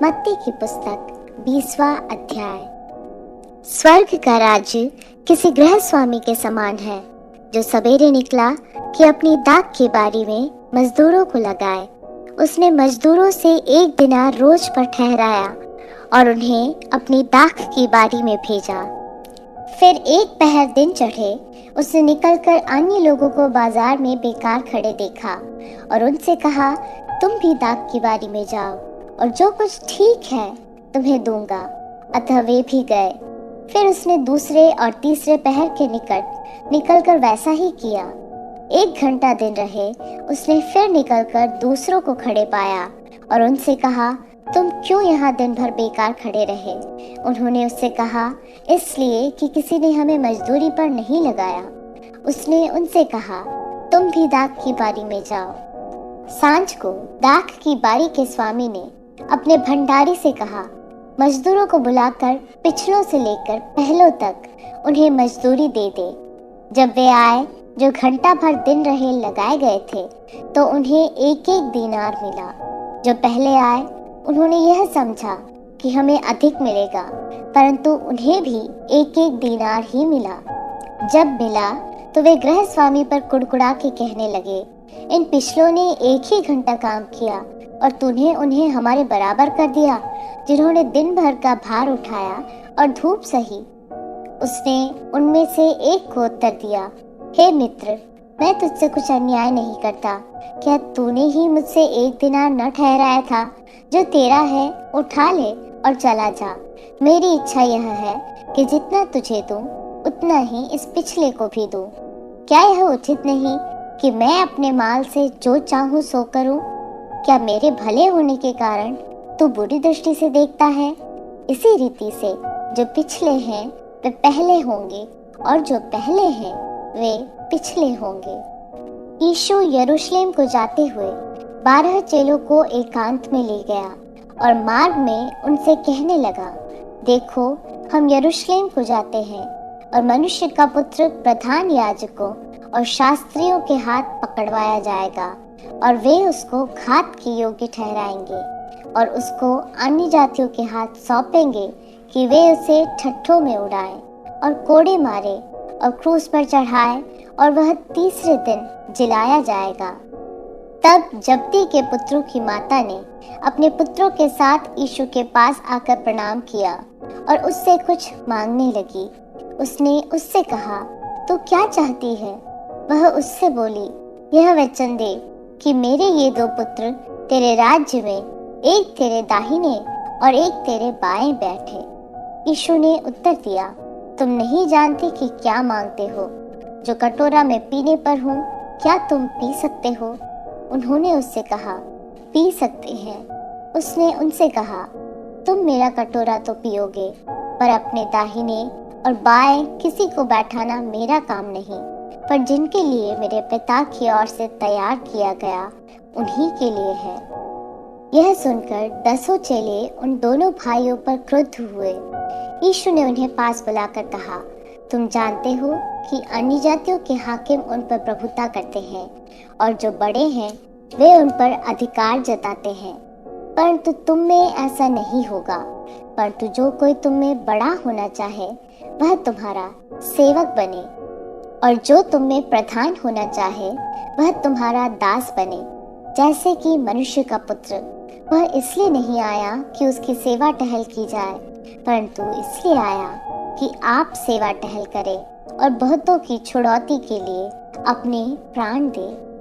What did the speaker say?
मत्ती की पुस्तक 20वां अध्याय। स्वर्ग का राज्य किसी गृह स्वामी के समान है जो सवेरे निकला कि अपनी दाख की बारी में मजदूरों को लगाए। उसने मजदूरों से 1 दिनार रोज पर ठहराया और उन्हें अपनी दाख की बारी में भेजा। फिर 1 पहर दिन चढ़े उसने निकलकर अन्य लोगों को बाजार में बेकार खड़े देखा और उनसे कहा, तुम भी दाख की बारी में जाओ और जो कुछ ठीक है तुम्हें दूंगा। अतः वे भी गए। फिर उसने दूसरे और तीसरे पहर के निकट निकलकर वैसा ही किया। 1 घंटा दिन रहे उसने फिर निकलकर दूसरों को खड़े पाया और उनसे कहा, तुम क्यों यहाँ दिन भर बेकार खड़े रहे? उन्होंने उससे कहा, इसलिए कि किसी ने हमें मजदूरी पर नहीं लगाया। उसने उनसे कहा, तुम भी दाख की बारी में जाओ। सांझ को दाख की बारी के स्वामी ने अपने भंडारी से कहा, मजदूरों को बुलाकर पिछलों से लेकर पहलों तक उन्हें मजदूरी दे दे। जब वे आए जो घंटा भर दिन रहे लगाए गए थे तो उन्हें 1-1 दीनार मिला। जो पहले आए उन्होंने यह समझा कि हमें अधिक मिलेगा, परंतु उन्हें भी 1-1 दीनार ही मिला। जब मिला तो वे गृह स्वामी पर कुड़कुड़ा के कहने लगे, इन पिछलों ने 1 ही घंटा काम किया और तूने उन्हें हमारे बराबर कर दिया, जिन्होंने दिन भर का भार उठाया और धूप सही। उसने उनमें से एक को उत्तर दिया, हे मित्र, मैं तुझसे कुछ अन्याय नहीं करता। क्या तूने ही मुझसे 1 दिनार न ठहराया था? जो तेरा है उठा ले और चला जा। मेरी इच्छा यह है कि जितना तुझे दूं उतना ही इस पिछले को भी दूं। क्या यह उचित नहीं कि मैं अपने माल से जो चाहूं सो करूं? क्या मेरे भले होने के कारण तू बुरी दृष्टि से देखता है? इसी रीति से जो पिछले हैं वे पहले होंगे और जो पहले हैं वे पिछले होंगे। यीशु यरूशलेम को जाते हुए 12 चेलों को एकांत में ले गया और मार्ग में उनसे कहने लगा, देखो, हम यरूशलेम को जाते हैं और मनुष्य का पुत्र प्रधान याजकों और शास्त्रियों के हाथ पकड़वाया जाएगा और वे उसको घात के योग्य ठहराएंगे और उसको अन्य जातियों के हाथ सौंपेंगे कि वे उसे ठट्ठों में उड़ाएं और कोड़े मारे और क्रूस पर चढ़ाए और वह तीसरे दिन जिलाया जाएगा। तब जब्दी के पुत्रों की माता ने अपने पुत्रों के साथ यीशु के पास आकर प्रणाम किया और उससे कुछ मांगने लगी। उसने उससे कहा, तू क्या चाहती है? वह उससे बोली, यह वचन दे कि मेरे ये 2 पुत्र तेरे राज्य में, एक तेरे दाहिने और एक तेरे बाएं बैठे। यीशु ने उत्तर दिया, तुम नहीं जानते कि क्या मांगते हो। जो कटोरा में पीने पर हूँ, क्या तुम पी सकते हो? उन्होंने उससे कहा, पी सकते हैं। उसने उनसे कहा, तुम मेरा कटोरा तो पियोगे, पर अपने दाहिने और बाएं किसी को बैठाना मेरा काम नहीं, पर जिनके लिए मेरे पिता की ओर से तैयार किया गया उन्हीं के लिए है। यह सुनकर 10 चेले उन दोनों भाइयों पर क्रुद्ध हुए। यीशु ने उन्हें पास बुलाकर कहा, तुम जानते हो कि अन्य जातियों के हाकिम उन पर प्रभुता करते हैं और जो बड़े हैं वे उन पर अधिकार जताते हैं, परंतु तुम में ऐसा नहीं होगा। परंतु जो कोई तुम में बड़ा होना चाहे वह तुम्हारा सेवक बने, और जो तुम में प्रधान होना चाहे वह तुम्हारा दास बने। जैसे कि मनुष्य का पुत्र वह इसलिए नहीं आया कि उसकी सेवा टहल की जाए, परंतु इसलिए आया कि आप सेवा टहल करें और बहुतों की छुड़ौती के लिए अपने प्राण दें।